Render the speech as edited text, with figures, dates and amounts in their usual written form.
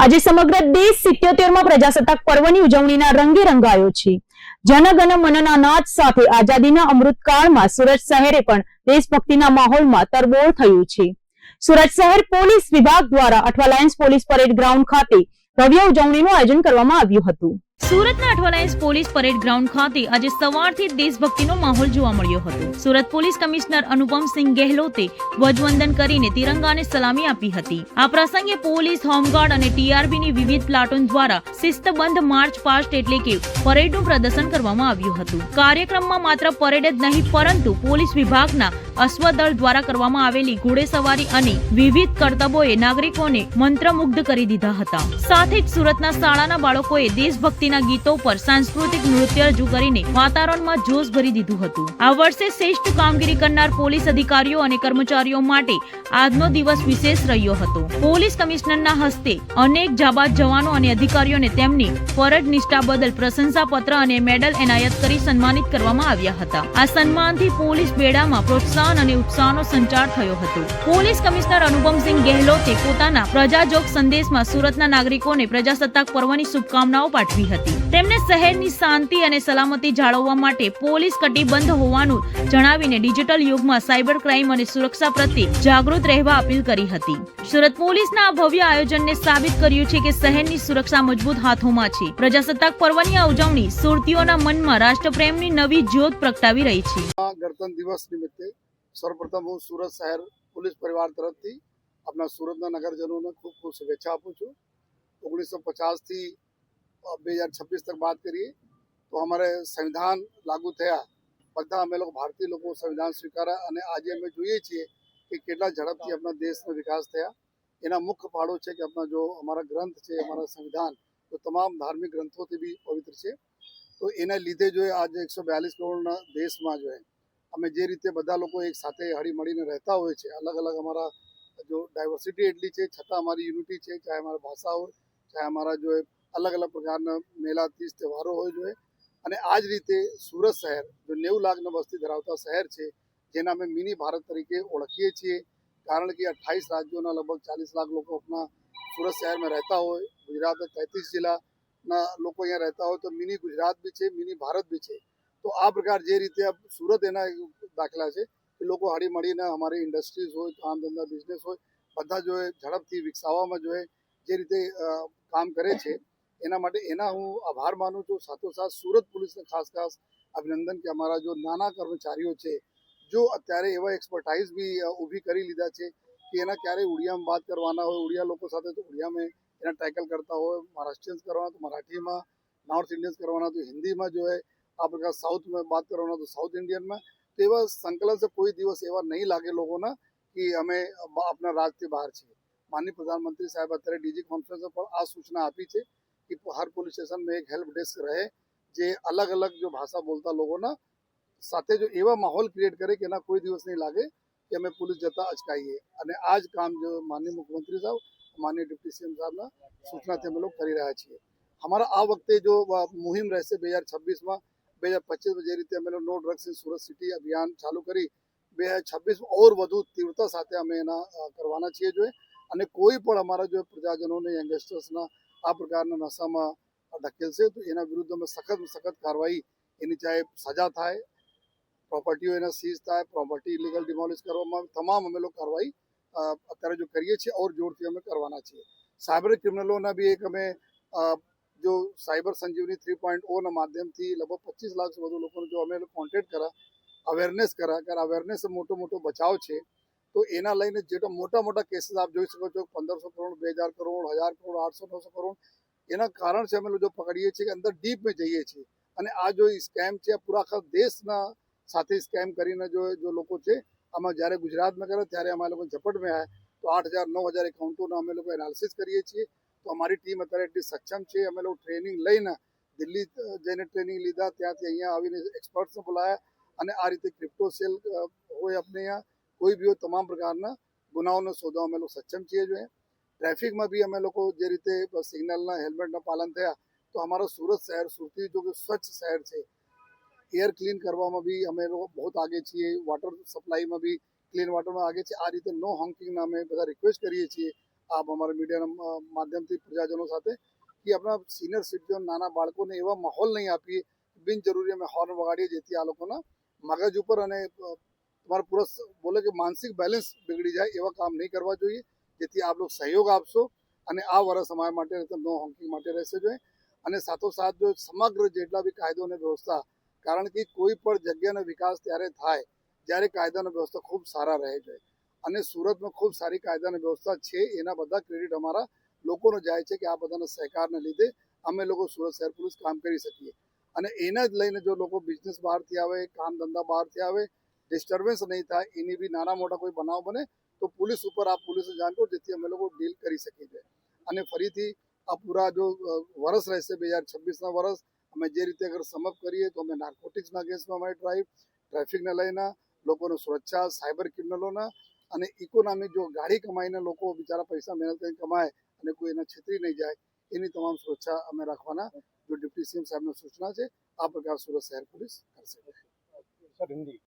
આજે સમગ્ર દેશ 77માં પ્રજાસત્તાક પર્વની ઉજવણીના રંગે રંગાયો છે। જન ગણ મનના નાદ સાથે આઝાદીના અમૃતકાળમાં સુરત શહેરે પણ દેશભક્તિના માહોલમાં તરબોળ થયું છે। સુરત શહેર પોલીસ વિભાગ દ્વારા Athwa Lions police parade ground ખાતે ભવ્ય ઉજવણીનું આયોજન કરવામાં આવ્યું હતું। સુરતના Athwa Lions police parade ground ખાતે આજે સવારથી દેશભક્તિનો માહોલ જોવા મળ્યો હતો। સુરત પોલીસ કમિશનર અનુપમસિંહ ગેહલોતે ધ્વજવંદન કરીને તિરંગાને સલામી આપી હતી। આ પ્રસંગે પોલીસ, હોમગાર્ડ અને ટીઆરબીની વિવિધ પ્લાટૂન દ્વારા શિસ્તબદ્ધ માર્ચ પાસ્ટ એટલે કે પરેડનું પ્રદર્શન કરવામાં આવ્યું હતું। કાર્યક્રમમાં માત્ર પરેડ જ નહીં પરંતુ પોલીસ વિભાગના અશ્વદળ દ્વારા કરવામાં આવેલી ઘોડેસવારી અને વિવિધ કરતબોએ નાગરિકોને મંત્રમુગ્ધ કરી દીધા હતા। સાથે જ સુરતના શાળાના બાળકોએ દેશભક્તિના ગીતો પર સાંસ્કૃતિક નૃત્ય રજૂ કરીને વાતાવરણમાં જોશ ભરી દીધું હતું। આ વર્ષે શ્રેષ્ઠ કામગીરી કરનાર પોલીસ અધિકારીઓ અને કર્મચારીઓ માટે આજનો દિવસ વિશેષ રહ્યો હતો। પોલીસ કમિશનરના હસ્તે અનેક જાબાઝ જવાનો અને અધિકારીઓને તેમની ફરજ નિષ્ઠા બદલ પ્રશંસાપત્ર અને મેડલ એનાયત કરી સન્માનિત કરવામાં આવ્યા હતા। આ સન્માનથી પોલીસ બેડામાં પ્રોત્સાહન અને ઉત્સાહનો સંચાર થયો હતો। પોલીસ કમિશનર અનુપમસિંહ ગેહલોતે પોતાના પ્રજાજોગ સંદેશમાં સુરતના નાગરિકોને પ્રજાસત્તાક પર્વની શુભકામનાઓ પાઠવી હતી। તેમણે શહેરની શાંતિ અને સલામતી જાળવવા માટે પોલીસ કટિબદ્ધ હોવાનું જણાવીને ડિજિટલ યુગમાં સાયબર ક્રાઇમ અને સુરક્ષા પ્રત્યે જાગૃત રહેવા અપીલ કરી હતી। સુરત પોલીસના આ ભવ્ય આયોજનને સાબિત કર્યું છે કે શહેરની સુરક્ષા મજબૂત હાથોમાં છે। પ્રજાસત્તાક પર્વની આ ઉજવણી સુરતીઓના મનમાં રાષ્ટ્રપ્રેમની નવી જ્યોત પ્રગટાવી રહી છે। ગણતંત્ર દિવસ નિમિત્તે સર્વપ્રથમ હું સુરત શહેર પોલીસ પરિવાર તરફથી આપણા સુરતના નગરજનોને ખૂબ ખૂબ શુભેચ્છા આપું છું। 1950 થી 2026 तक बात करिए तो हमारे संविधान लागू થયા બધા અમે લોકો ભારતીય લોકો સંવિધાન સ્વીકાર્યા અને આજે અમે જોઈએ છીએ કે કેટલા ઝડપથી આપણા દેશનો વિકાસ થયા। એના મુખ્ય પાડો છે કે આપણા જો અમારા ગ્રંથ છે, અમારા સંવિધાન તો તમામ ધાર્મિક ગ્રંથોથી બી પવિત્ર છે। તો એના લીધે જો આજે 142 કરોડના દેશમાં જો અમે જે રીતે બધા લોકો એક સાથે હળી મળીને રહેતા હોય છે, અલગ અલગ અમારા જો ડાયવર્સિટી એટલી છે છતાં અમારી યુનિટી છે, ચાહે અમારા ભાષા હોય, ચાહે અમારા જો अलग अलग प्रकारना मेला तीज तहेवारों हो जो અને આ જ રીતે સુરત શહેર જો 90 લાખની વસ્તી ધરાવતા શહેર છે જેના અમે મિની ભારત તરીકે ઓળખીએ છીએ। કારણ કે 28 રાજ્યોના લગભગ 40 લાખ લોકો આપણા સુરત શહેરમાં રહેતા હોય। ગુજરાતના 33 જિલ્લાના લોકો અહીંયા રહેતા હોય તો મિની ગુજરાત બી છે, મિની ભારત બી છે। તો આ પ્રકાર જે રીતે સુરત એના દાખલા છે કે લોકો હળી મળીને અમારી ઇન્ડસ્ટ્રીઝ હોય, કામ ધંધા બિઝનેસ હોય, બધા જો ઝડપથી વિકસાવવામાં જો જે રીતે કામ કરે છે એના માટે એના હું આભાર માનું છું। સાથોસાથ સુરત પોલીસને ખાસ અભિનંદન કે અમારા જો નાના કર્મચારીઓ છે જો અત્યારે એવા એક્સપર્ટાઇઝ બી ઊભી કરી લીધા છે કે એના ક્યારેય ઉડિયામાં વાત કરવાના હોય, ઉડિયા લોકો સાથે તો ઉડિયામાં એના ટેકલ કરતા હોય, મહારાષ્ટ્રીયન્સ કરવાના તો મરાઠીમાં, નોર્થ ઇન્ડિયન્સ કરવાના તો હિન્દીમાં જો આ પ્રકાર સાઉથમાં વાત કરવાના તો સાઉથ ઇન્ડિયનમાં। તો એવા સંકલન से કોઈ દિવસ એવા નહીં લાગે લોકોના કે અમે આપણા રાજથી બહાર છીએ। માનનીય પ્રધાનમંત્રી સાહેબ અત્યારે ડીજી કોન્ફરન્સ પર આ સૂચના આપી છે कि हर पुलिस स्टेशन में एक हेल्प डेस्क रहे जे अलग अलग जो भाषा बोलता लोगों ना साथे जो एवा माहौल क्रिएट करे कि ना कोई दिवस नहीं लागे कि हमें पुलिस जता अचकाइए। અને આ જ કામ जो माननीय मुख्यमंत्री साहब, माननीय डिप्टी सीएम साहबના સૂચનાથી અમે લોકો કરી રહ્યા છીએ। हमारा આ વખતે जो मुहिम રહેશે 2026માં 2025 જે રીતે અમે no drugs in Surat city અભિયાન ચાલુ કરી 2026 और વધુ તીવ્રતા સાથે અમે એના કરવાના છીએ જોઈએ। અને કોઈ પણ અમારા જો પ્રજાજનોને યંગસ્ટર્સના આ પ્રકારના નશામાં ધકેલશે તો એના વિરુદ્ધમાં સખત કાર્યવાહી એની ચાહે સજા થાય, પ્રોપર્ટીઓ એના સીઝ થાય, પ્રોપર્ટી ઇલીગલ ડિમોલિશ કરવામાં તમામ અમે લોકો કાર્યવાહી અત્યારે જો કરીએ છીએ और જોરથી અમે કરવાના છીએ। સાયબર ક્રિમિનલોના બી એક અમે જો સાયબર સંજીવની 3.0ના માધ્યમથી લગભગ 25 લાખ વધુ લોકોને જો અમે કોન્ટેક્ટ કર્યા, અવેરનેસ કર્યા કે અવેરનેસ મોટો બચાવ છે। તો એના લઈને જેટલા મોટા કેસીસ આપ જોઈ શકો છો 1500 કરોડ, 2000 કરોડ, 1000 કરોડ, 800-900 કરોડ એના કારણ છે અમે લોકો પકડીએ છીએ કે અંદર ડીપમાં જઈએ છીએ। અને આ જો સ્કેમ છે પૂરા આખા દેશના સાથે સ્કેમ કરીને જો લોકો છે આમાં જ્યારે ગુજરાતમાં કરે ત્યારે અમે લોકો ઝપટમાં આવ્યા તો 8000-9000 એકાઉન્ટોના અમે લોકો એનાલિસિસ કરીએ છીએ। તો અમારી ટીમ અત્યારે એટલી સક્ષમ છે, અમે લોકો ટ્રેનિંગ લઈને દિલ્હી જઈને ટ્રેનિંગ લીધા, ત્યાંથી અહીંયા આવીને એક્સપર્ટ્સને બોલાયા અને આ રીતે ક્રિપ્ટો સેલ હોય આપણે અહીંયા કોઈ બી તમામ પ્રકારના ગુનાઓનો શોધવા અમે લોકો સક્ષમ છીએ। જોઈએ ટ્રાફિકમાં બી અમે લોકો જે રીતે સિગ્નલના હેલ્મેટના પાલન થયા તો અમારો સુરત શહેર સુરતી જો કે સ્વચ્છ શહેર છે, એર ક્લીન કરવામાં બી અમે લોકો બહુ આગે છીએ, વોટર સપ્લાયમાં બી ક્લીન વોટરમાં આગે છે। આ રીતે નો હોંકિંગના અમે બધા રિક્વેસ્ટ કરીએ છીએ આપ અમારા મીડિયાના માધ્યમથી પ્રજાજનો સાથે કે આપણા સિનિયર સિટીઝન નાના બાળકોને એવા માહોલ નહીં આપીએ બિનજરૂરી અમે હોર્ન વગાડીએ જેથી આ લોકોના મગજ ઉપર અને તમારા પૂરા બોલે કે માનસિક બેલેન્સ બગડી જાય એવા કામ નહીં કરવા જોઈએ, જેથી આપ લોકો સહયોગ આપશો અને આ વર્ષ અમારા માટે નો હોંકિંગ માટે રહેશે જોઈએ. અને સાથોસાથ જો સમગ્ર જેટલા બી કાયદો અને વ્યવસ્થા, કારણ કે કોઈ પણ જગ્યાનો વિકાસ ત્યારે થાય જ્યારે કાયદા અને વ્યવસ્થા ખૂબ સારા રહે છે અને સુરતમાં ખૂબ સારી કાયદા અને વ્યવસ્થા છે. એના બધા ક્રેડિટ અમારા લોકોનો જાય છે કે આ બધાના સહકારને લીધે અમે લોકો સુરત શહેર પોલીસ કામ કરી શકીએ. અને એને જ લઈને જો લોકો બિઝનેસ બહારથી આવે, કામ ધંધા બહારથી આવે, ડિસ્ટર્બન્સ નહીં થાય, એની બી નાના મોટા કોઈ બનાવ બને તો પોલીસ ઉપર આ પોલીસને જાણ કરો, જેથી અમે લોકો ડીલ કરી શકીએ છીએ. અને ફરીથી આ પૂરા જો વર્ષ રહેશે 2026ના વર્ષ, અમે જે રીતે અગર સમપ કરીએ તો અમે નાર્કોટિક્સના કેસમાં અમારી ડ્રાઈવ, ટ્રાફિકને લઈને લોકોની સુરક્ષા, સાયબર ક્રિમિનલોના અને ઇકોનોમિક જો ગાડી કમાઈને લોકો બિચારા પૈસા મહેનત કરીને કમાય અને કોઈ એને છેતરી નહીં જાય એની તમામ સુરક્ષા અમે રાખવાના જો ડિપ્ટી સીએમ સાહેબની સૂચના છે આ પ્રકાર સુરત શહેર પોલીસ કરશે. सर हिंदी